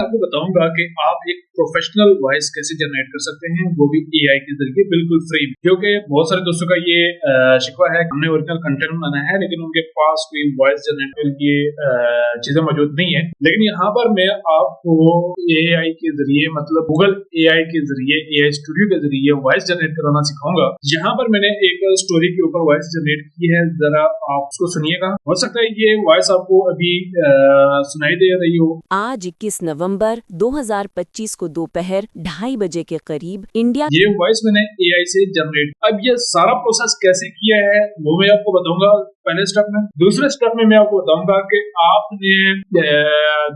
आपको बताऊंगा कि आप एक प्रोफेशनल वॉइस कैसे जनरेट कर सकते हैं, वो भी एआई के जरिए बिल्कुल फ्री में। क्योंकि बहुत सारे दोस्तों का ये शिकवा है कि हमने ओरिजिनल कंटेंट बनाना है लेकिन उनके पास कोई वॉइस जनरेट के लिए चीजें मौजूद नहीं है। लेकिन यहाँ पर मैं आपको एआई के जरिए मतलब गूगल एआई के जरिए एआई स्टूडियो के जरिए वॉइस जनरेट कराना सिखाऊंगा। यहाँ पर मैंने एक स्टोरी के ऊपर वॉइस जनरेट की है, जरा आप उसको सुनिएगा। हो सकता है ये वॉइस आपको अभी सुनाई दे रही हो। आज 21 नवंबर 2025 को दोपहर 2:30 बजे के करीब इंडिया ये वॉइस मैंने एआई से जनरेट। अब ये सारा प्रोसेस कैसे किया है वो मैं आपको बताऊंगा पहले स्टेप में। दूसरे स्टेप में मैं आपको बताऊंगा कि आपने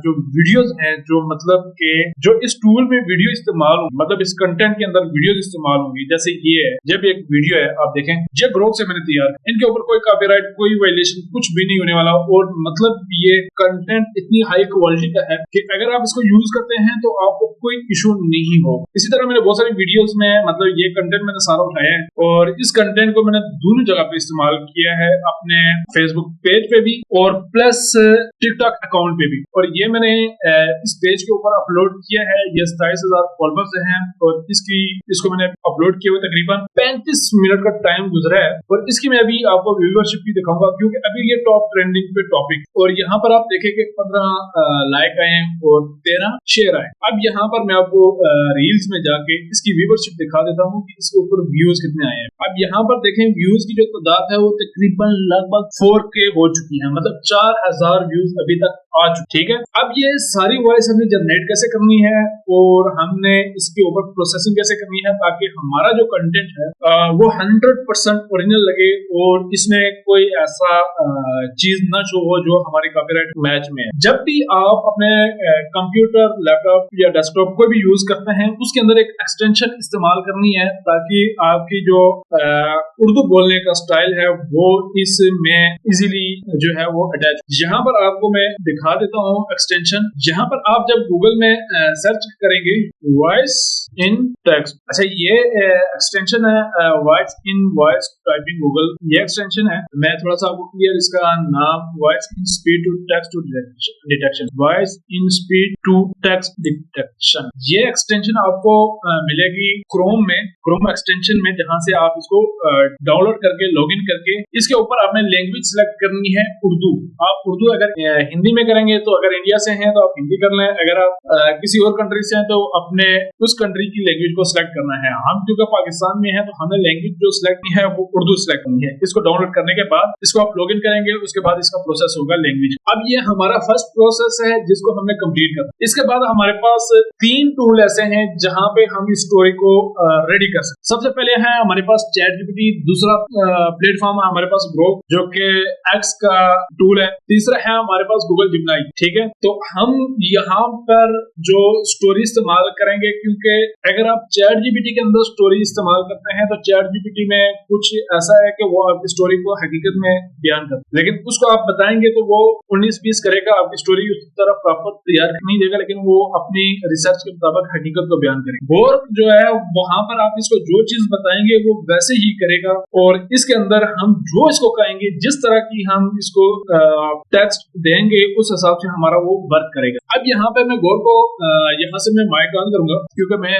जो वीडियोस हैं जो मतलब के जो इस टूल में वीडियो इस्तेमाल होंगी, मतलब इस कंटेंट के अंदर वीडियोस इस्तेमाल होंगी, जैसे ये है, जब एक वीडियो है आप देखें ये ग्रोक से मैंने तैयार, इनके ऊपर कोई कॉपीराइट कोई वायलेशन कुछ भी नहीं होने वाला। और मतलब ये कंटेंट इतनी हाई क्वालिटी का है कि अगर आप इसको यूज करते हैं तो आपको कोई इशू नहीं हो। इसी तरह मैंने बहुत सारी वीडियोस में मतलब ये कंटेंट मैंने सारा उठाया है और इस कंटेंट को मैंने दोनों जगह पे इस्तेमाल किया है, अपने फेसबुक पेज पे भी और प्लस टिकटॉक अकाउंट पे भी। और ये मैंने इस पेज के ऊपर अपलोड किया है। ये 27,000 फॉलोअर्स हैं और इसको मैंने अपलोड किए हुए तकरीबन 35 मिनट का टाइम गुजरा है। और इसकी मैं अभी आपको व्यूअरशिप भी दिखाऊंगा क्योंकि अभी ये टॉप ट्रेंडिंग पे टॉपिक। और यहाँ पर आप देखेंगे 15 लाइक आए हैं और 13 शेयर आए। अब यहाँ पर मैं आपको रील्स में जाके इसकी व्यूअरशिप दिखा देता हूँ कि इसके ऊपर व्यूज कितने आए हैं। अब यहाँ पर देखें व्यूज की जो तादाद है वो तकरीबन लगभग 4K हो चुकी है, मतलब 4,000 व्यूज अभी तक आ चुके। ठीक है, अब ये सारी वॉइस हमने जनरेट कैसे करनी है और हमने इसके ऊपर प्रोसेसिंग कैसे करनी है ताकि हमारा जो कंटेंट है वो 100% ओरिजिनल लगे और इसमें कोई ऐसा चीज ना शो हो जो हमारे कॉपीराइट मैच में है। जब भी आप अपने कंप्यूटर लैपटॉप या डेस्कटॉप कोई भी यूज करते हैं उसके अंदर एक एक्सटेंशन इस्तेमाल करनी है ताकि आपकी जो उर्दू बोलने का स्टाइल है वो इसमें इजीली जो है वो अटैच। यहाँ पर आपको मैं दिखा देता हूँ एक्सटेंशन। यहाँ पर आप जब गूगल में सर्च करेंगे वॉइस इन टेक्स्ट, अच्छा ये एक्सटेंशन है voice in voice typing Google, ये एक्सटेंशन है। मैं थोड़ा सा आपको क्लियर इसका नाम voice in speed to text to detection, voice in speed to text detection. ये एक्सटेंशन आपको मिलेगी क्रोम में, क्रोम एक्सटेंशन में, जहां से आप इसको डाउनलोड करके लॉगिन करके इसके ऊपर आपने लैंग्वेज सेलेक्ट करनी है उर्दू। आप उर्दू अगर हिंदी में करेंगे तो अगर इंडिया से हैं तो आप हिंदी कर लें, अगर आप किसी और कंट्री से हैं तो अपने उस कंट्री की लैंग्वेज को सिलेक्ट करना है। हम क्योंकि पाकिस्तान में है तो हमने लैंग्वेज जो सिलेक्ट की है वो उर्दू सिलेक्ट करनी है। इसको डाउनलोड करने के बाद इसको आप लॉगिन करेंगे, उसके बाद इसका प्रोसेस होगा लैंग्वेज। अब ये हमारा फर्स्ट प्रोसेस है जिसको हमने कंप्लीट करना। इसके बाद हमारे पास 3 टूल ऐसे हैं जहां पे हम इस स्टोरी को रेडी कर सकते। सबसे पहले है हमारे पास चैट जीपीटी, दूसरा प्लेटफॉर्म है हमारे पास ग्रोक जो कि एक्स का टूल है, तीसरा है हमारे पास गूगल जिमिनाई। ठीक है, तो हम यहाँ पर जो स्टोरी इस्तेमाल करेंगे, क्योंकि अगर आप चैट जीपीटी के अंदर स्टोरी इस्तेमाल करते हैं तो चैट जीपीटी में कुछ ऐसा है कि वो आपकी स्टोरी को हकीकत में बयान करता है, लेकिन उसको आप बताएंगे तो वो 19-20 करेगा, आपकी स्टोरी उस तरह प्रॉपर तैयार नहीं देगा, लेकिन वो अपनी रिसर्च के मुताबिक हकीकत को बयान करेगा। और जो है वहां पर आप इसको जो चीज बताएंगे वो वैसे ही करेगा और इसके अंदर हम जो इसको कहेंगे, जिस तरह की हम इसको टेक्स्ट देंगे उस हिसाब से हमारा वो वर्क करेगा। अब यहाँ पे मैं गौर को यहाँ से मैं माइक ऑन करूंगा क्योंकि मैं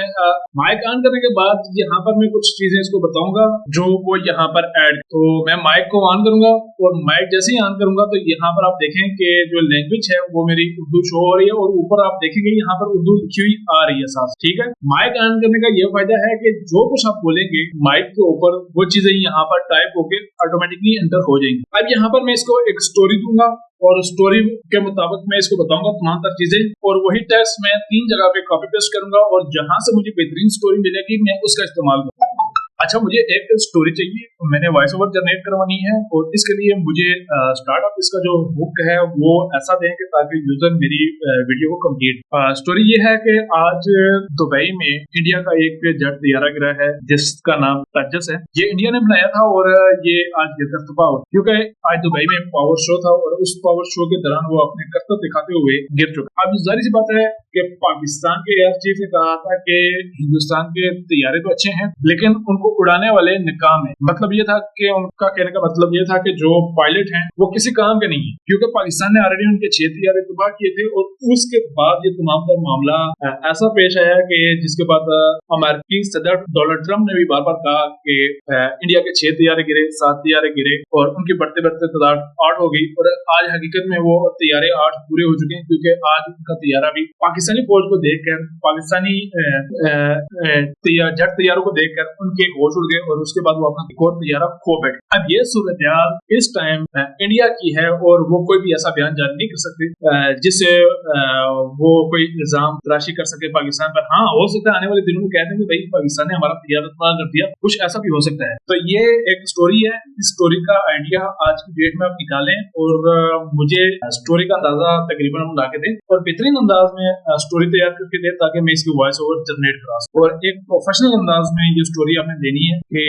माइक ऑन करने के बाद यहाँ पर मैं कुछ चीजें इसको बताऊंगा जो वो यहाँ पर ऐड। तो मैं माइक को ऑन करूंगा और माइक जैसे ही ऑन करूंगा तो यहाँ पर आप देखें कि जो लैंग्वेज है वो मेरी उर्दू शो हो रही है और ऊपर आप देखेंगे यहाँ पर उर्दू लिखी हुई आ रही है साथ। ठीक है, माइक ऑन करने का ये फायदा है कि जो कुछ आप बोलेंगे माइक के ऊपर वो चीजें यहाँ पर टाइप होके ऑटोमेटिकली एंटर हो जाएंगी। अब यहाँ पर मैं इसको एक स्टोरी दूंगा और स्टोरी के मुताबिक मैं इसको बताऊंगा तमाम तर चीजें और वही टेक्स्ट मैं 3 जगह पे कॉपी पेस्ट करूंगा और जहां से मुझे बेहतरीन स्टोरी मिलेगी मैं उसका इस्तेमाल करूंगा। अच्छा, मुझे एक स्टोरी चाहिए, मैंने वॉइस ओवर जनरेट करवानी है और इसके लिए मुझे स्टार्टअप इसका जो हुक है वो ऐसा दें कि ताकि यूजर मेरी वीडियो को कंप्लीट। स्टोरी ये है कि आज दुबई में इंडिया का एक जेट तैयारा गिरा है जिसका नाम तजस है। ये इंडिया ने बनाया था और ये आज गिरकर तबाह हो क्योंकि आज दुबई में पावर शो था और उस पावर शो के दौरान वो अपने करतब दिखाते हुए गिर चुका। अब जाहिर सी बात है कि पाकिस्तान के एयर चीफ ने कहा था कि हिंदुस्तान के तैयारे तो अच्छे हैं लेकिन उनको को उड़ाने वाले निकाम है। मतलब ये था कि उनका कहने का मतलब ये था कि जो पायलट हैं वो किसी काम के नहीं है, क्योंकि पाकिस्तान ने ऑलरेडी उनके 6 तैयारे तबाह किए थे। और उसके बाद ये तमाम तर मामला ऐसा पेश आया कि जिसके बाद अमेरिकी सदर डोनाल्ड ट्रंप ने भी बार बार कहा कि इंडिया के 6 तैयारे गिरे, 7 तैयारे गिरे और उनकी बढ़ते बढ़ते तादाद 8 हो गई। और आज हकीकत में वो तैयारे 8 पूरे हो चुके हैं, क्योंकि आज उनका तैयारा भी पाकिस्तानी फौज को देखकर, पाकिस्तानी जेट तैयारों को देखकर उनके होश उड़ गए और उसके बाद वो अपना एक और तैयारा खो बैठे। अब ये सूरत इस टाइम इंडिया की है और वो कोई भी ऐसा बयान जारी नहीं कर सकते जिससे वो कोई इल्जाम तराशी कर सके पाकिस्तान पर। हाँ, हो सकता है आने वाले दिनों में कहते हैं कि भाई पाकिस्तान ने हमारा तैयारा तबाह कर दिया, कुछ ऐसा भी हो सकता है। तो ये एक स्टोरी है, इस स्टोरी का आइडिया आज की डेट में आप निकालें और मुझे स्टोरी का अंदाजा तकरीबन हम ला के दें और बेहतरीन अंदाज में स्टोरी तैयार करके दें, ताकि मैं इसकी वॉइस ओवर जनरेट करा सकूं। और एक प्रोफेशनल अंदाज में ये स्टोरी आपने देनी है कि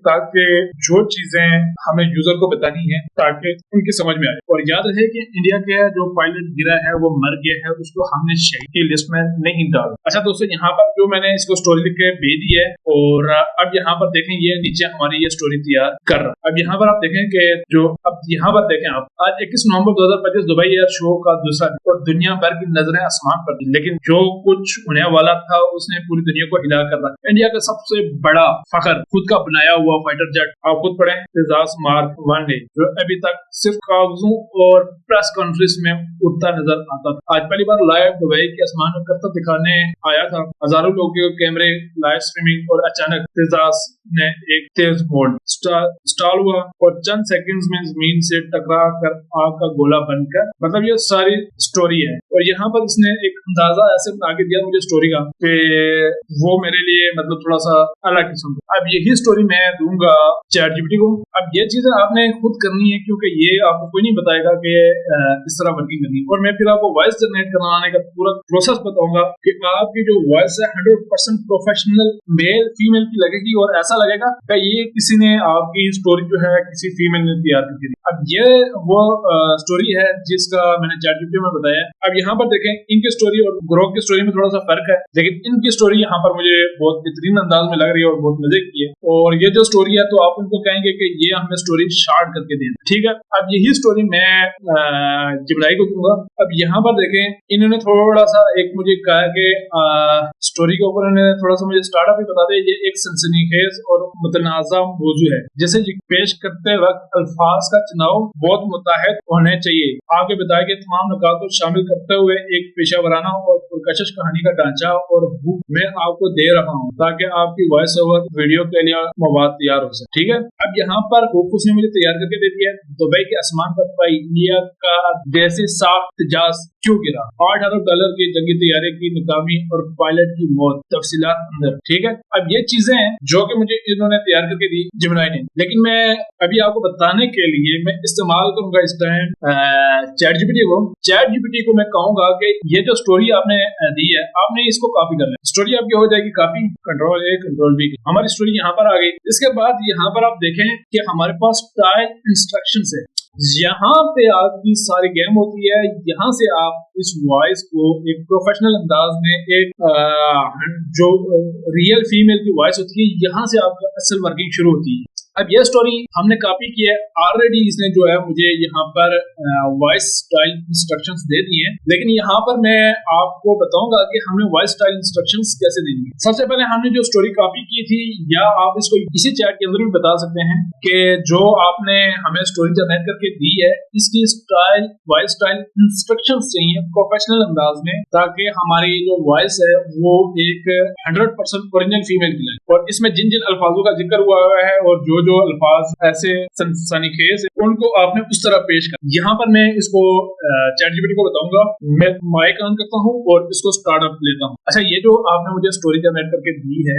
ताकि जो चीजें हमें यूजर को बतानी है ताकि उनकी समझ में आए। और याद रहे कि इंडिया के जो पायलट गिरा है वो मर गया है, उसको हमने शहीद की लिस्ट में नहीं डाला। अच्छा दोस्तों, यहाँ पर जो मैंने इसको स्टोरी लिख के भेज दी है और अब यहाँ पर देखें ये नीचे हमारी ये स्टोरी तैयार कर रहा। अब यहाँ पर आप देखें कि जो अब यहाँ पर देखें आप, आज 21 नवंबर 2025 दुबई एयर शो का दूसरा और दुनिया भर की नजरें आसमान पर थी, लेकिन जो कुछ होने वाला था उसने पूरी दुनिया को हिला कर रखा। इंडिया का सबसे बड़ा फखर, खुद का बनाया हुआ फाइटर जेट, आप खुद पढ़ें, तेजाज मार्क 1 जो अभी तक सिर्फ कागजों और प्रेस कॉन्फ्रेंस में उड़ता नजर आता था, आज पहली बार लाइव दुबई के आसमान में करतब दिखाने आया था। हजारों लोगों के कैमरे, लाइव स्ट्रीमिंग और अचानक तेजाज ने एक तेज मोड स्टॉल हुआ और चंद सेकंड्स में जमीन से टकरा कर आग का गोला बनकर, मतलब ये सारी स्टोरी है। और यहाँ पर इसने एक अंदाजा ऐसे बना के दिया मुझे स्टोरी का कि वो मेरे लिए मतलब थोड़ा सा अलग किस्म का। अब यही स्टोरी मैं दूंगा चैट जीपीटी को। अब ये चीजें आपने खुद करनी है, क्योंकि ये आपको कोई नहीं बताएगा कि इस तरह वर्किंग करनी है। और मैं फिर आपको वॉइस जनरेट करवाने का पूरा प्रोसेस बताऊंगा कि आपकी जो वॉइस है 100% प्रोफेशनल मेल फीमेल की लगेगी और ऐसा लगेगा कि ये किसी ने आपकी स्टोरी जो है किसी फीमेल ने तैयार करके दी। अब ये वो स्टोरी है जिसका मैंने चैट जीपीटी में बताया। अब यहाँ पर देखें, इनकी स्टोरी और ग्रोह की स्टोरी में थोड़ा सा फर्क है, लेकिन इनकी स्टोरी यहाँ पर मुझे बहुत बेहतरीन अंदाज में लग रही है और बहुत मजे की है। और ये जो स्टोरी है तो आप उनको कहेंगे कि ये हमें स्टोरी शार्ट करके दें, ठीक है। अब यही स्टोरी मैं जिब्राई को दूंगा। अब यहाँ पर देखें, इन्होंने थोड़ा सा एक मुझे कहा कि स्टोरी के ऊपर इन्होंने थोड़ा सा मुझे स्टार्टअप भी बता दिया, ये एक सनसनीखेज और मुतनाज़ा मौजू है, जैसे पेश करते वक्त अल्फाज का चुनाव बहुत मुताहिद होने चाहिए। आगे बताए गए तमाम नुकात को शामिल करते हुए एक पेशावराना और पुरकशिश कहानी का ढांचा और हुक मैं आपको दे रहा हूँ ताकि आपकी वॉइस ओवर वीडियो के लिए मवाद तैयार हो सके, ठीक है। अब यहाँ पर हुक उसने मुझे तैयार करके दे दिया। दुबई के आसमान पर इंडिया का देसी साख तेजाज क्यों गिरा, $8 अरब की जंगी तैयारी की नाकामी और पायलट की मौत, तफसीलात अंदर, ठीक है। अब ये चीजें हैं जो कि मुझे इन्होंने तैयार करके दी जिमिनाई ने, लेकिन मैं अभी आपको बताने के लिए मैं इस्तेमाल करूंगा इस टाइम चैट जीपीटी को। चैट जीपीटी को मैं कहूंगा कि ये जो स्टोरी आपने दी है, आपने इसको कॉपी कर लें। स्टोरी आपकी हो जाएगी copy, control A control V, हमारी स्टोरी यहाँ पर आ गई। इसके बाद यहाँ पर आप देखें कि हमारे पास टाइल इंस्ट्रक्शंस है। यहाँ पे आपकी सारी गेम होती है। यहाँ से आप इस वॉइस को एक प्रोफेशनल अंदाज में एक जो रियल फीमेल की वॉइस होती है, यहाँ से आपका असल वर्किंग शुरू होती है। अब ये स्टोरी हमने कॉपी की है ऑलरेडी, इसने जो है मुझे यहाँ पर वॉइस स्टाइल इंस्ट्रक्शंस दे दी हैं, लेकिन यहाँ पर मैं आपको बताऊंगा कि हमने वॉइस स्टाइल इंस्ट्रक्शंस कैसे देनी है। सबसे पहले हमने जो स्टोरी कॉपी की थी, या आप इसको इसी चैट के अंदर भी बता सकते हैं कि जो आपने हमें स्टोरी जनरेट करके दी है, इसकी स्टाइल वॉइस स्टाइल इंस्ट्रक्शंस चाहिए प्रोफेशनल अंदाज में, ताकि हमारी जो वॉइस है वो एक 100% ओरिजिनल फीमेल की लगे। और इसमें जिन जिन अल्फाजों का जिक्र हुआ है और जो जो अल्फाज ऐसे सनसनीखेज उनको आपने उस तरह पेश कर। यहाँ पर मैं इसको चैट जीपीटी को बताऊंगा, मैं माइक ऑन करता हूँ और इसको स्टार्टअप लेता हूँ। अच्छा, ये जो आपने मुझे स्टोरी जनरेट करके दी है,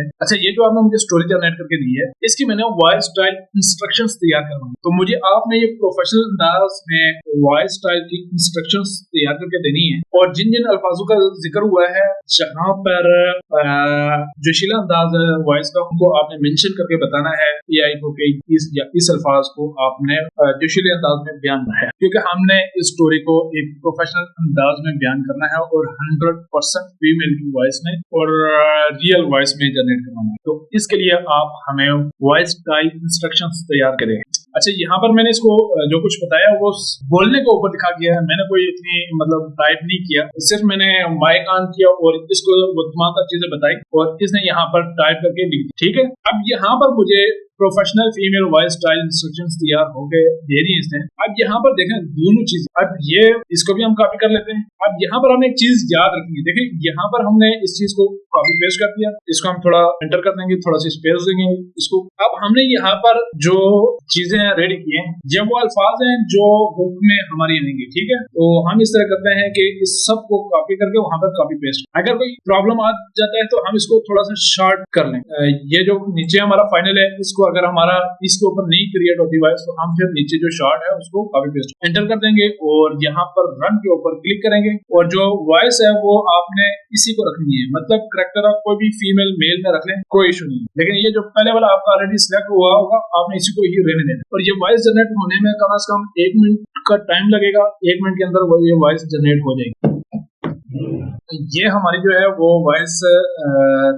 इसकी मैंने वॉइस स्टाइल इंस्ट्रक्शंस तैयार करवाई। तो मुझे आपने ये प्रोफेशनल अंदाज में वॉइस स्टाइल की इंस्ट्रक्शंस तैयार करके देनी है और जिन जिन अल्फाजों का जिक्र हुआ है जहाँ पर जोशीला अंदाज वॉइस का, उनको आपने मेंशन करके बताना है AI को कि इस अल्फाज को आपने जोशीले अंदाज में बयान किया है, क्योंकि हमने इस स्टोरी को एक प्रोफेशनल अंदाज में बयान करना है और 100% फीमेल की वॉइस में और रियल वॉइस में जनरेट करना है। तो इसके लिए आप हमें वॉइस स्टाइल इंस्ट्रक्शंस तैयार करें। अच्छा, यहाँ पर मैंने इसको जो कुछ बताया वो बोलने के ऊपर दिखा गया है, मैंने कोई इतनी मतलब टाइप नहीं किया, सिर्फ मैंने माइक ऑन किया और इसको वो तमाम तक चीजें बताई और इसने यहाँ पर टाइप करके लिख दी। ठीक है, अब यहाँ पर मुझे professional female voice style instructions तैयार हो गए, दे दी इसने। अब यहाँ पर देखें दोनों चीज, अब ये इसको भी हम कॉपी कर लेते हैं। अब यहाँ पर हमें एक चीज याद रखनी है, देखिए यहाँ पर हमने इस चीज को कॉपी पेस्ट कर दिया, इसको हम थोड़ा एंटर कर देंगे, थोड़ा सा स्पेस देंगे इसको। अब हमने यहाँ पर जो चीजें रेडी की हैं ये वो अल्फाज हैं जो बुक में हमारी आएंगी। ठीक है, तो हम इस तरह करते हैं कि इस सब को कॉपी करके वहां पर कॉपी पेस्ट, अगर कोई प्रॉब्लम आ जाता है तो हम इसको थोड़ा सा शॉर्ट कर लें। ये जो नीचे हमारा फाइनल है, इसको अगर हमारा इसके ऊपर नहीं क्रिएट होती वॉइस तो हम फिर नीचे जो शॉर्ट है उसको कॉपी पेस्ट एंटर कर देंगे और यहाँ पर रन के ऊपर क्लिक करेंगे और जो वॉइस है वो आपने इसी को रखनी है, मतलब करेक्टर आप कोई भी फीमेल मेल में रख लें, कोई इशू नहीं। लेकिन ये जो पहले वाला आपका ऑलरेडी सिलेक्ट हुआ होगा, आपने इसी को ही रहने देना और ये वॉइस जनरेट होने में कम से कम 1 मिनट का टाइम लगेगा। 1 मिनट के अंदर वो ये वॉइस जनरेट हो जाएगी। ये हमारी जो है वो वॉइस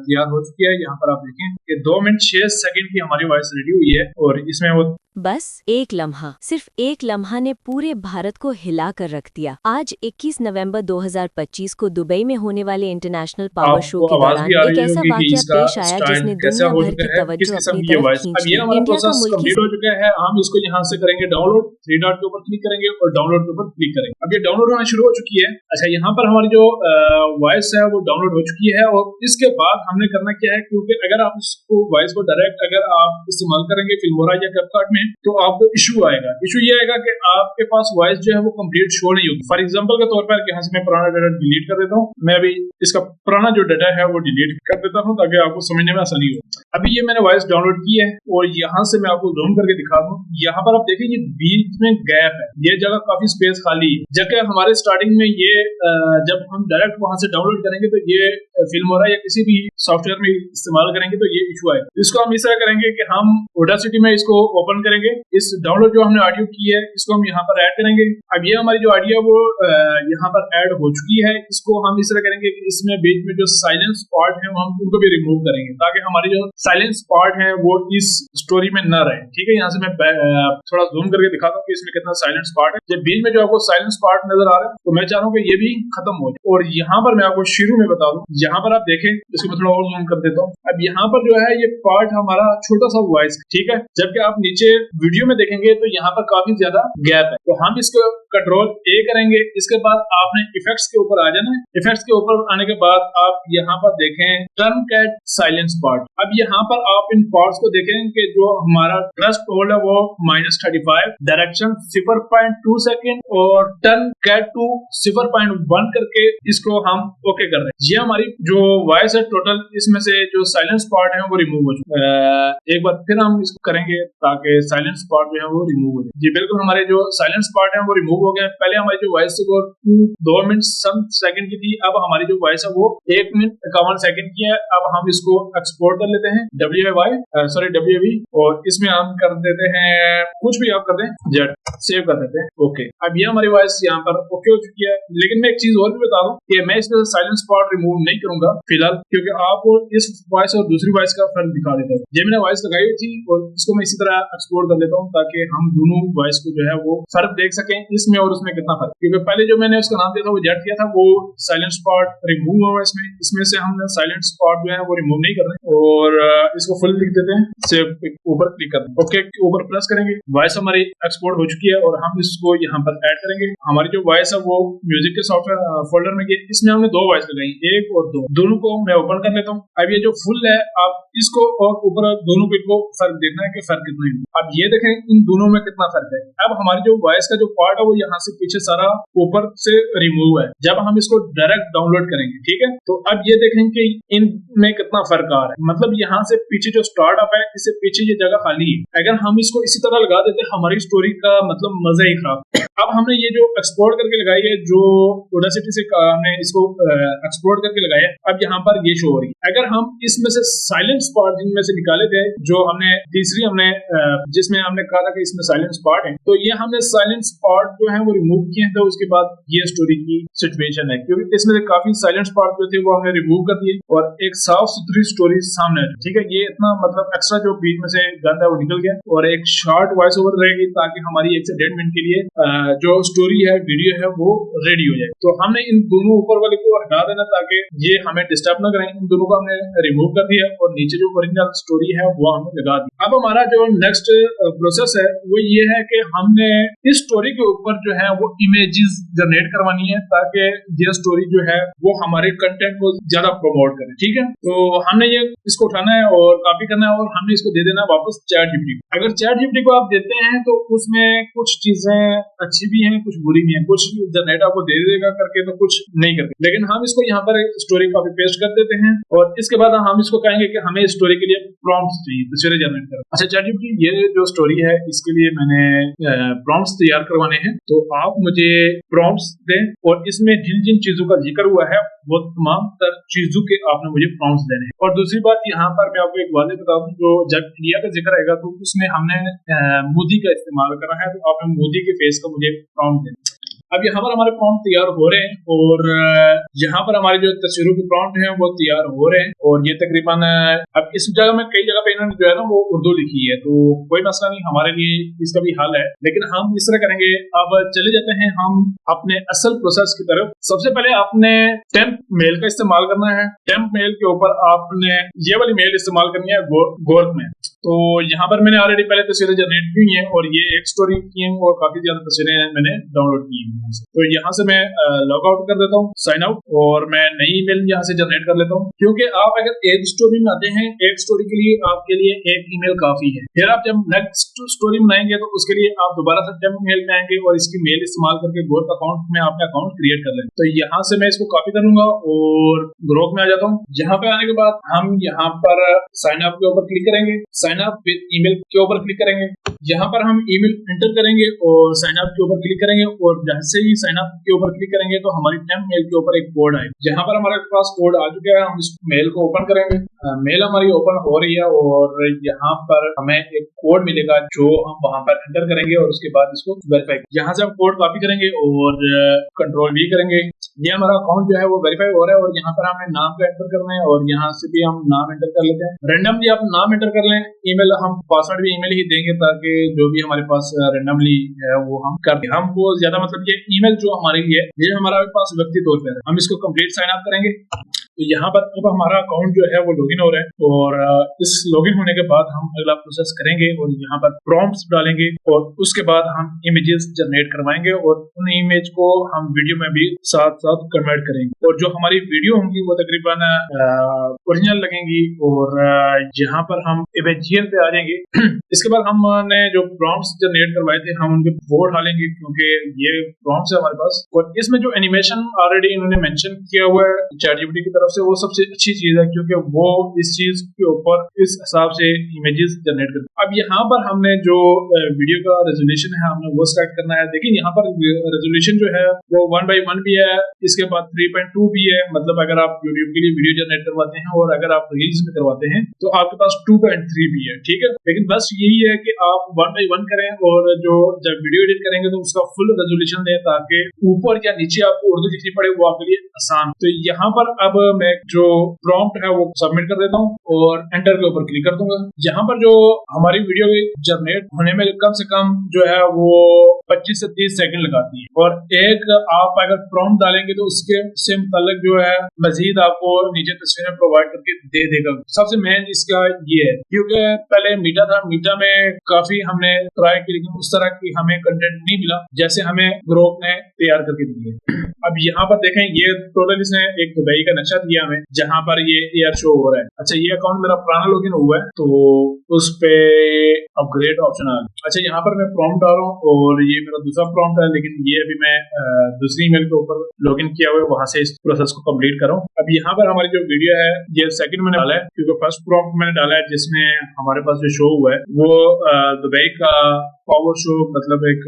तैयार हो चुकी है। यहाँ पर आप देखें कि 2 मिनट 6 सेकंड की हमारी वॉइस रेडी हुई है और इसमें वो बस एक लम्हा, सिर्फ एक लम्हा ने पूरे भारत को हिला कर रख दिया। आज 21 नवंबर 2025 को दुबई में होने वाले इंटरनेशनल पावर शो के दौरान एक ऐसा वाकया पेश आया जिसने दुनिया भर की तवज्जो अपनी तरफ खींच ली। इंडिया का मुल्की हो चुका है, हम इसको यहाँ से करेंगे डाउनलोड, 3 डॉट के ऊपर क्लिक करेंगे और डाउनलोड के ऊपर क्लिक करेंगे। अब ये डाउनलोड होना शुरू हो चुकी है। अच्छा, यहाँ पर हमारी जो वॉइस है वो डाउनलोड हो चुकी है और इसके बाद हमने करना क्या है, क्योंकि अगर आप उसको वॉइस को डायरेक्ट अगर आप इस्तेमाल करेंगे फिल्मोरा या कैपकट में तो आपको इशू आएगा। इशू ये आएगा कि आपके पास वॉइस जो है वो कंप्लीट शो नहीं होगी। फॉर एग्जांपल के तौर पर यहाँ से मैं पुराना डाटा डिलीट कर देता हूँ, मैं अभी इसका पुराना जो डाटा है वो डिलीट कर देता हूँ ताकि आपको समझने में आसानी हो। अभी ये मैंने वॉइस डाउनलोड की है और यहाँ से मैं आपको जूम करके दिखा दूँ। यहाँ पर आप देखें ये बीच में गैप है, ये जगह काफी स्पेस खाली है, जबकि हमारे स्टार्टिंग में ये जब हम डायरेक्ट वहां से डाउनलोड करेंगे तो ये फिल्मोरा या किसी भी सॉफ्टवेयर में इस्तेमाल करेंगे तो ये इशू आएगा। इसको हम इस तरह करेंगे कि हम ऑडासिटी में इसको ओपन करेंगे, इस डाउनलोड जो हमने ऑडियो की है इसको हम यहाँ पर ऐड करेंगे। अब ये हमारी जो ऑडियो वो यहाँ पर ऐड हो चुकी है। इसको हम इस तरह करेंगे कि इसमें बीच में जो साइलेंस पार्ट है हम उनको भी रिमूव करेंगे ताकि हमारी जो साइलेंस पार्ट है वो इस स्टोरी में न रहे। ठीक है, यहाँ से मैं थोड़ा जूम करके दिखाता हूँ कि इसमें कितना साइलेंस पार्ट है। जब बीच में जो आपको साइलेंस पार्ट नजर आ रहा है तो मैं चाह रहा हूँ कि ये भी खत्म हो जाए। और यहाँ पर मैं आपको शुरू में बता दूं, यहाँ पर आप देखें, इसको मैं थोड़ा और जूम कर देता हूँ। अब यहाँ पर जो है ये पार्ट हमारा छोटा सा वॉइस, ठीक है, जबकि आप नीचे वीडियो में देखेंगे तो यहाँ पर काफी ज्यादा गैप है। तो हम इसको कंट्रोल ए करेंगे, इसके बाद आपने इफेक्ट्स के ऊपर आ जाना है। इफेक्ट्स के ऊपर आने के बाद आप यहाँ पर देखें टर्न कैट साइलेंस पार्ट। अब यहाँ पर आप इन पार्ट्स को देखें कि जो हमारा ट्रस्ट होल्ड है वो -35, डायरेक्शन 0.2 सेकेंड और टर्न कैट टू 0.1 करके इसको हम ओके कर रहे हैं। ये हमारी जो वॉइस है टोटल, इसमें से जो साइलेंस पार्ट है वो रिमूव हो चुका है। एक बार फिर हम इसको करेंगे ताकि साइलेंस पार्ट जो है वो रिमूव हो जाए। जी बिल्कुल, हमारे जो साइलेंस पार्ट है वो रिमूव हो गया। पहले हमारी जो वॉइस थी वो 2 मिनट सम सेकंड की थी, अब हमारी जो वॉइस है वो 1 मिनट 51 सेकंड की है। अब हम इसको एक्सपोर्ट कर लेते हैं WAV और इसमें हम कर देते हैं कुछ भी आप कर दें जेड, सेव कर देते हैं, ओके। अब ये हमारी वॉइस यहाँ पर ओके हो चुकी है। लेकिन मैं एक चीज और भी बता दूं कि मैं इसमें साइलेंस पार्ट रिमूव नहीं करूंगा फिलहाल, क्योंकि आपको इस वॉइस और दूसरी वॉइस का फर्क दिखा देता हूँ। ये मैंने वॉइस लगाई हुई थी और इसको मैं इसी तरह एक्सपोर्ट कर लेता हूँ ताकि हम दोनों वॉइस को जो है वो फर्क देख सकें इसमें और उसमें कितना फर्क। क्योंकि पहले जो मैंने उसका नाम दिया था वो जेड किया था, वो साइलेंस पार्ट रिमूव हुआ इसमें से हमने साइलेंस पार्ट जो है वो रिमूव नहीं कर रहे और इसको फुल लिख देते हैं, सेव ऊपर क्लिक करते हैं, ओके ऊपर प्रेस करेंगे। वॉइस हमारी एक्सपोर्ट हो चुकी है और हम इसको यहाँ पर ऐड करेंगे। हमारी जो वॉइस है वो म्यूजिक के सॉफ्टवेयर फोल्डर में गई, इसमें हमने 2 वॉइस लगाई, 1 और 2, दोनों को मैं ओपन कर लेता हूँ। अब ये जो फुल है आप इसको और ऊपर दोनों को फर्क देखना है कि फर्क कितना है। अब ये देखें इन दोनों में कितना फर्क है। अब हमारी जो वॉइस का जो पार्ट है वो यहाँ से पीछे सारा ऊपर से रिमूव है। जब हम इसको डायरेक्ट डाउनलोड करेंगे, ठीक है, तो अब ये देखें कि इनमें कितना फर्क आ रहा है। मतलब यहाँ से पीछे जो स्टार्टअप है इससे पीछे ये जगह खाली है। अगर हम इसको इसी तरह लगा देते हमारी स्टोरी का मतलब मजा ही खराब। अब हमने ये जो एक्सपोर्ट करके लगाई है, जो ऑडेसिटी से हमने इसको एक्सपोर्ट करके लगाया है, अब यहाँ पर ये शो हो रही है। अगर हम इसमें से साइलेंस पार्ट जिनमें से निकाले थे, जो हमने तीसरी हमने जिसमें हमने कहा था कि इसमें साइलेंस पार्ट है, तो ये हमने साइलेंस पार्ट जो है वो रिमूव किए हैं। तो उसके बाद ये स्टोरी की सिचुएशन है, क्योंकि इसमें से काफी साइलेंस पार्ट जो थे वो हमने रिमूव कर दिए और एक साफ सुथरी स्टोरी सामने आई। ठीक है, ये इतना मतलब एक्स्ट्रा जो बीच में से गंद है वो निकल गया और एक शॉर्ट वॉइस ओवर रहेगी ताकि हमारी 1 से 1.5 मिनट के लिए जो स्टोरी है, वीडियो है, वो रेडी हो जाए। तो हमने इन दोनों ऊपर वाले को हटा देना ताकि ये हमें डिस्टर्ब ना करें। इन दोनों को हमने रिमूव कर दिया और नीचे जो ओरिजिनल स्टोरी है वो हमने लगा दी। अब हमारा जो नेक्स्ट प्रोसेस है वो ये है कि हमने इस स्टोरी के ऊपर जो है वो इमेजेस जनरेट करवानी है ताकि ये स्टोरी जो है वो हमारे कंटेंट को ज्यादा प्रमोट करे। ठीक है, तो हमने ये इसको उठाना है और कॉपी करना है और हमने इसको दे देना वापस ChatGPT को। अगर ChatGPT को आप देते हैं तो उसमें कुछ चीजें अच्छी भी हैं, कुछ बुरी भी हैं, कुछ जनरेट आपको दे देगा करके तो कुछ नहीं करके, लेकिन हम इसको यहाँ पर स्टोरी कॉपी पेस्ट कर देते हैं और इसके बाद हम इसको कहेंगे कि हमें स्टोरी के लिए प्रॉम्प्ट्स चाहिए, तो चलिए जनरेट करो। अच्छा ChatGPT, ये जो स्टोरी है इसके लिए मैंने प्रॉम्प्ट्स तैयार करवाने हैं, तो आप मुझे प्रॉम्प्ट्स दें और इसमें जिन जिन चीजों का जिक्र हुआ है वो तमाम तर चीजों के आपने मुझे प्रॉम्प्ट्स देने हैं। और दूसरी बात यहाँ पर मैं आपको एक बात बता दूं, जो जब इंडिया का जिक्र आएगा तो उसमें हमने मोदी का इस्तेमाल करना है, तो आपने मोदी के फेस का मुझे प्रॉम्प्ट देना। अब यहाँ पर हमारे प्रॉम्प्ट तैयार हो रहे हैं और यहाँ पर हमारी जो तस्वीरों के प्रॉम्प्ट हैं वो तैयार हो रहे हैं और ये तकरीबन अब इस जगह में कई जगह पे इन्होंने जो है ना वो उर्दू लिखी है, तो कोई मसला नहीं, हमारे लिए इसका भी हल है, लेकिन हम इस तरह करेंगे। अब चले जाते हैं हम अपने असल प्रोसेस की तरफ। सबसे पहले आपने टेम्प मेल का इस्तेमाल करना है। टेम्प मेल के ऊपर आपने ये वाली मेल इस्तेमाल करनी है, गोर्क में। तो यहाँ पर मैंने ऑलरेडी पहले तस्वीरें जनरेट की हुई हैं और ये एक स्टोरी की हैं और काफी ज्यादा तस्वीरें मैंने डाउनलोड की हैं। तो यहाँ से मैं लॉग आउट कर देता हूँ, साइन आउट, और मैं नई ईमेल यहाँ से जनरेट कर लेता हूँ, क्योंकि आप अगर एक स्टोरी में आते हैं, एक स्टोरी के लिए आपके लिए एक ईमेल काफी है। फिर आप जब नेक्स्ट स्टोरी बनाएंगे तो उसके लिए आप दोबारा से टेम्प मेल में आएंगे और इसकी मेल इस्तेमाल करके गोर्क अकाउंट में आपका अकाउंट क्रिएट कर लेंगे। तो यहाँ से मैं इसको कॉपी करूंगा और ग्रोक में आ जाता हूँ। यहाँ पे आने के बाद हम यहाँ पर साइन अप के ऊपर क्लिक करेंगे, साइन अप विद ईमेल के ऊपर क्लिक करेंगे। यहाँ पर हम ईमेल एंटर करेंगे और साइन अप के ऊपर क्लिक करेंगे और जैसे ही साइन अप के ऊपर क्लिक करेंगे तो हमारी टेम्प मेल के ऊपर एक कोड आएगा। जहाँ पर हमारे पास कोड आ चुका है, हम इस मेल को ओपन करेंगे। मेल हमारी ओपन हो रही है और यहाँ पर हमें एक कोड मिलेगा जो हम वहां पर एंटर करेंगे और उसके बाद इसको वेरीफाई। यहाँ से हम कोड कॉपी करेंगे और कंट्रोल V करेंगे। ये हमारा अकाउंट जो है वो वेरीफाई हो रहा है और यहाँ पर हमें नाम का एंटर करना है और यहाँ से भी हम नाम एंटर कर लेते हैं। रेंडमली आप नाम एंटर कर लें, ईमेल हम पासवर्ड भी ईमेल ही देंगे ताकि जो भी हमारे पास रेंडमली है वो हम कर दें। हमको ज्यादा मतलब ये ईमेल जो हमारे लिए ये हमारा पास व्यक्ति तौर पर है। हम इसको कंप्लीट साइन अप करेंगे। तो यहाँ पर अब हमारा अकाउंट जो है वो लॉगिन हो रहा है और इस लॉगिन होने के बाद हम अगला प्रोसेस करेंगे और यहाँ पर प्रॉम्प्ट्स डालेंगे और उसके बाद हम इमेजेस जनरेट करवाएंगे और उन इमेज को हम वीडियो में भी साथ साथ कन्वर्ट करेंगे और जो हमारी वीडियो होंगी वो तकरीबन ओरिजिनल लगेंगी और यहाँ पर हम इमेजियन पे आ जाएंगे। इसके बाद हमने जो प्रॉम्प्ट्स जनरेट करवाए थे हम उनके बोर्ड डालेंगे क्योंकि ये प्रॉम्प्ट्स है हमारे पास और इसमें जो एनिमेशन ऑलरेडी इन्होंने मेंशन किया हुआ है ChatGPT की तरफ से वो सबसे अच्छी चीज है क्योंकि वो इस चीज के ऊपर इस हिसाब से इमेजेस जनरेट करते हैं। अब यहाँ पर हमने जो वीडियो का रेजोल्यूशन है हमने वो सेलेक्ट करना है। देखिए यहाँ पर रेजोल्यूशन जो है वो 1:1 भी है, इसके बाद 3.2 भी है। मतलब अगर आप यूट्यूब के लिए वीडियो जनरेट करवाते हैं और अगर आप रील्स में करवाते हैं तो आपके पास 2.3 भी है। ठीक है, लेकिन बस यही है कि आप 1:1 करें और जो जब वीडियो एडिट करेंगे तो उसका फुल रेजोल्यूशन दें ताकि ऊपर या नीचे आपको उर्दू लिखनी पड़े वो आपके लिए आसान। तो यहाँ पर अब मैं जो प्रॉम्प्ट है वो सबमिट कर देता हूँ और एंटर के ऊपर क्लिक कर दूंगा। यहाँ पर जो हमारी वीडियो जनरेट होने में कम से कम जो है वो 25 से 30 सेकंड लगाती है और एक आप अगर प्रॉम्प्ट डालेंगे तो उसके से मुताल्लिक जो है मजीद आपको नीचे तस्वीरें प्रोवाइड करके दे देगा। सबसे मेन इसका ये है क्योंकि पहले मीटा था, मीटा में काफी हमने ट्राई की लेकिन उस तरह की हमें कंटेंट नहीं मिला जैसे हमें ग्रोक ने तैयार करके दिए। अब यहाँ पर देखें ये टोटल इसने एक दुबई का नक्शा दिया हमें जहां पर ये एयर शो हो रहा है। अच्छा, ये अकाउंट मेरा पुराना लॉगिन हुआ है तो उस पे अपग्रेड ऑप्शन आ गया। अच्छा, यहाँ पर मैं प्रॉम्प्ट डाल रहा हूँ और ये मेरा दूसरा प्रॉम्प्ट है, लेकिन ये अभी मैं दूसरी ईमेल के ऊपर लॉगिन किया हुआ है, वहां से इस प्रोसेस को कंप्लीट कर रहा हूँ। अब यहाँ पर हमारी जो वीडियो है ये सेकंड मैंने डाला है, क्योंकि फर्स्ट प्रॉम्प्ट मैंने डाला है जिसमें हमारे पास जो शो हुआ है वो दुबई का पावर शो, मतलब एक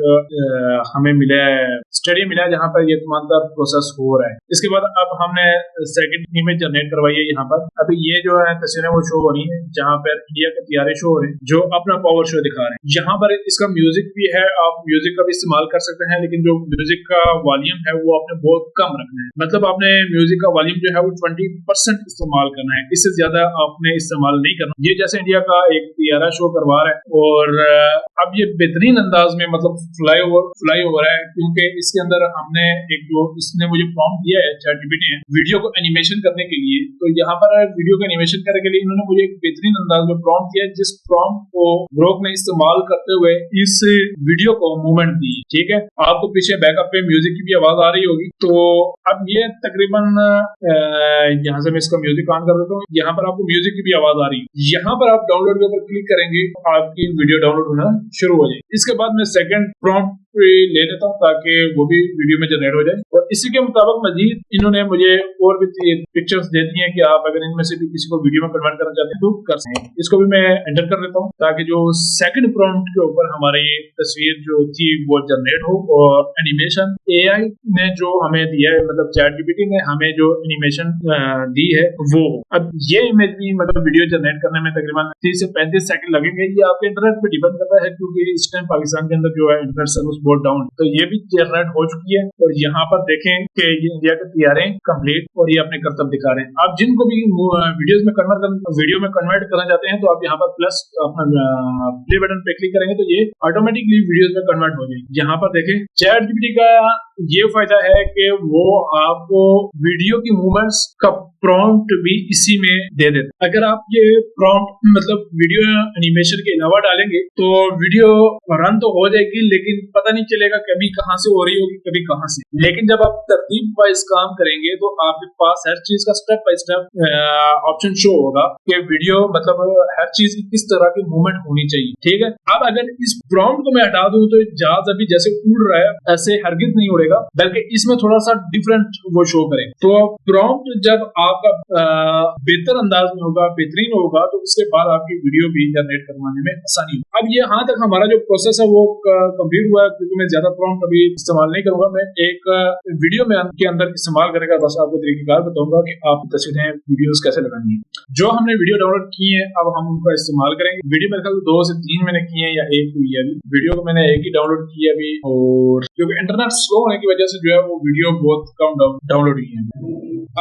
हमें मिला है, स्टडी मिला है जहाँ पर ये ईमानदार प्रोसेस हो रहा है। इसके बाद अब हमने सेकंड इमेज जनरेट करवाई है। यहाँ पर अभी ये जो है तस्वीरें वो शो हो रही है जहाँ पर इंडिया के तैयारे शो हो रहे हैं जो अपना पावर शो दिखा रहे हैं। यहाँ पर इसका म्यूजिक भी है, आप म्यूजिक का भी इस्तेमाल कर सकते हैं, लेकिन जो म्यूजिक का वॉल्यूम है वो आपने बहुत कम रखना है। मतलब आपने म्यूजिक का वॉल्यूम जो है वो 20% इस्तेमाल करना है, इससे ज्यादा आपने इस्तेमाल नहीं करना। ये जैसे इंडिया का एक तैयारा शो करवा रहा है और अब ये बेहतरीन अंदाज में मतलब फ्लाई हो रहा है, क्योंकि इसके अंदर हमने एक जो इसने मुझे प्रॉम्प्ट दिया है ChatGPT ने वीडियो को एनिमेशन करने के लिए, तो यहाँ पर वीडियो को एनिमेशन करने के लिए इन्होंने मुझे एक बेहतरीन अंदाज में प्रॉम्प्ट दिया, जिस प्रॉम्प्ट को ग्रोक ने इस्तेमाल करते हुए इस वीडियो को मूवमेंट दी। ठीक है, आपको पीछे बैकअप पे म्यूजिक की भी आवाज आ रही होगी। तो अब ये तकरीबन यहाँ से मैं इसका म्यूजिक ऑन कर देता हूँ, यहाँ पर आपको म्यूजिक की भी आवाज आ रही है। यहाँ पर आप डाउनलोड के ऊपर क्लिक करेंगे, आपकी वीडियो डाउनलोड होना शुरू हो जाएगी। इसके बाद मैं सेकंड प्रॉम्प्ट ले लेता हूँ ताकि वो भी वीडियो में जनरेट हो जाए, और इसी के मुताबिक मजीद इन्होंने मुझे और भी पिक्चर्स दे दी हैं कि आप अगर इनमें से भी किसी को वीडियो में कन्वर्ट करना चाहते हैं तो कर सकते हैं। इसको भी मैं एंटर कर देता हूँ ताकि जो सेकंड प्रॉम्प्ट के ऊपर हमारी तस्वीर जो थी वो जनरेट हो, और एनिमेशन AI ने जो हमें दिया है, मतलब ChatGPT ने हमें जो एनिमेशन दी है वो। अब ये इमेज भी मतलब वीडियो जनरेट करने में तकरीबन 30 से 35 सेकंड लगेंगे। ये आपके इंटरनेट पे डिपेंड करता है, क्योंकि इस टाइम पाकिस्तान के अंदर जो है इंटरनेट सर्विस बहुत डाउन, तो ये भी जनरेट हो चुकी है। और यहाँ पर देखें कि ये इंडिया के तैयारे कंप्लीट और ये अपने करतब दिखा रहे हैं। आप जिनको भी वीडियो में कन्वर्ट करना चाहते हैं तो आप यहाँ पर प्लस अपना प्ले बटन पे क्लिक करेंगे तो ये ऑटोमेटिकली वीडियोस में कन्वर्ट हो जाएगी। यहाँ पर देखें ChatGPT का ये फायदा है कि वो आपको वीडियो की मूवमेंट्स का प्रॉम्प्ट भी इसी में दे देता है। अगर आप ये प्रॉम्प्ट मतलब वीडियो एनिमेशन के अलावा डालेंगे तो वीडियो रन तो हो जाएगी, लेकिन पता नहीं चलेगा कभी कहां से हो रही होगी कभी कहां से। लेकिन जब आप तरतीब वाइज काम करेंगे तो आपके पास हर चीज का step by step option show होगा कि वीडियो मतलब हर चीज की किस तरह की मूवमेंट होनी चाहिए। ठीक है, अब अगर इस प्रॉम्प्ट को मैं हटा दूं तो जहाज अभी जैसे उड़ रहा है ऐसे हरगिज नहीं उड़ेगा, बल्कि इसमें थोड़ा सा डिफरेंट वो शो करें। तो प्रॉम्प्ट जब आपका बेहतर अंदाज में होगा, बेहतरीन होगा, तो उसके बाद आपकी वीडियो भी जनरेट करवाने में आसानी होगी। अब यहाँ तक हमारा जो प्रोसेस है वो कंप्लीट हुआ है, क्योंकि मैं ज्यादा प्रॉम्प्ट अभी इस्तेमाल नहीं करूंगा। मैं एक वीडियो में के अंदर इस्तेमाल करेगा, बस आपको तरीकेकार बताऊंगा कि आप तस्वीरें वीडियोस कैसे लगानी है। जो हमने वीडियो डाउनलोड की है अब हम उनका इस्तेमाल करेंगे। वीडियो मेरे ख्याल 2 से 3 मैंने की है या एक हुई है। अभी वीडियो को मैंने एक ही डाउनलोड की है अभी, और क्योंकि इंटरनेट स्लो होने की वजह से जो है वो वीडियो बहुत कम डाउनलोड हुई है।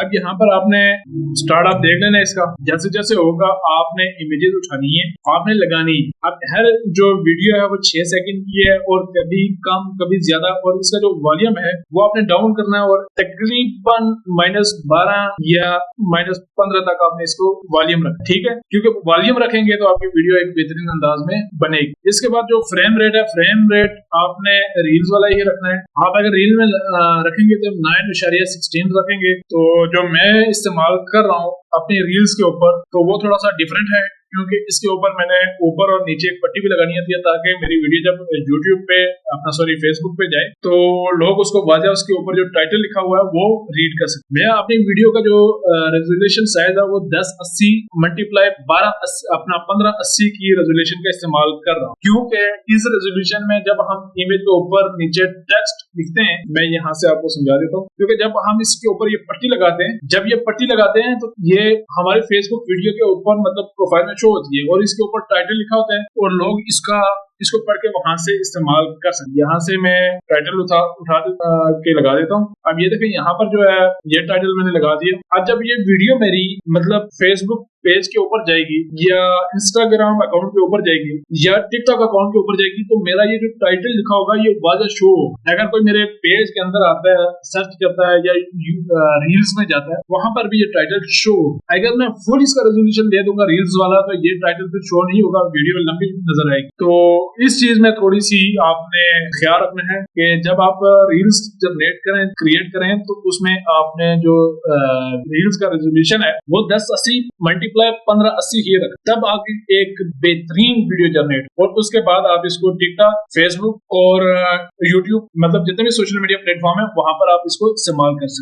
अब यहाँ पर आपने स्टार्ट आप देख लेना, इसका जैसे जैसे होगा आपने इमेजेस उठानी है, आपने लगानी है। अब हर जो वीडियो है वो 6 सेकंड की है, और कभी कम कभी ज्यादा, और इसका जो वॉल्यूम है वो आपने डाउन करना है, और तकरीबन -12 या -15 तक आपने इसको वॉल्यूम रखना। ठीक है, क्योंकि वॉल्यूम रखेंगे तो आपकी वीडियो एक बेहतरीन अंदाज में बनेगी। इसके बाद जो फ्रेम रेट है, फ्रेम रेट आपने रील्स वाला ही रखना है। आप अगर रील में रखेंगे तो 9.16 रखेंगे। तो जो मैं इस्तेमाल कर रहा हूँ अपनी रील्स के ऊपर तो वो थोड़ा सा डिफरेंट है, क्योंकि इसके ऊपर मैंने ऊपर और नीचे एक पट्टी भी लगानी होती है ताकि मेरी वीडियो जब YouTube पे फेसबुक पे जाए तो लोग उसको वाज़ेह उसके ऊपर जो टाइटल लिखा हुआ है वो रीड कर सकते। मैं अपनी वीडियो का जो रेजोल्यूशन साइज है वो 1080 × 1580 की रेजोल्यूशन का इस्तेमाल कर रहा हूँ, क्योंकि इस रेजोल्यूशन में जब हम इमेज के ऊपर नीचे टेक्स्ट लिखते हैं, मैं यहाँ से आपको समझा देता हूँ, क्योंकि जब हम इसके ऊपर ये पट्टी लगाते हैं, जब ये पट्टी लगाते हैं तो ये हमारे फेसबुक वीडियो के ऊपर मतलब प्रोफाइल में शो होती है, और इसके ऊपर टाइटल लिखा होता है, और लोग इसको पढ़ के वहां से इस्तेमाल कर सकते। यहाँ से मैं टाइटल उठा के लगा देता हूँ। अब ये देखें यहाँ पर जो है ये टाइटल मैंने लगा दिया। अब जब ये वीडियो मेरी मतलब फेसबुक पेज के ऊपर जाएगी या इंस्टाग्राम अकाउंट के ऊपर जाएगी या टिकटॉक अकाउंट के ऊपर जाएगी तो मेरा ये जो टाइटल लिखा होगा ये वाज़ेह शो होगा। अगर कोई मेरे पेज के अंदर आता है, सर्च करता है या रील्स में जाता है, वहां पर भी ये टाइटल शो होगा। अगर मैं फुल इसका रेजोल्यूशन दे दूंगा रील्स वाला तो ये टाइटल फिर शो नहीं होगा, वीडियो लंबी नजर आएगी। तो इस चीज में थोड़ी सी आपने ख्याल रखना है कि जब आप रील्स जनरेट करें, क्रिएट करें, तो उसमें आपने जो रील्स का रेजोल्यूशन है वो 1080 मल्टीप्लाई 1580 ही रखें, तब आगे एक बेहतरीन वीडियो जनरेट। और उसके बाद आप इसको टिकटॉक, फेसबुक और यूट्यूब, मतलब जितने भी सोशल मीडिया प्लेटफॉर्म है वहां पर आप इसको इस्तेमाल कर सकते हैं।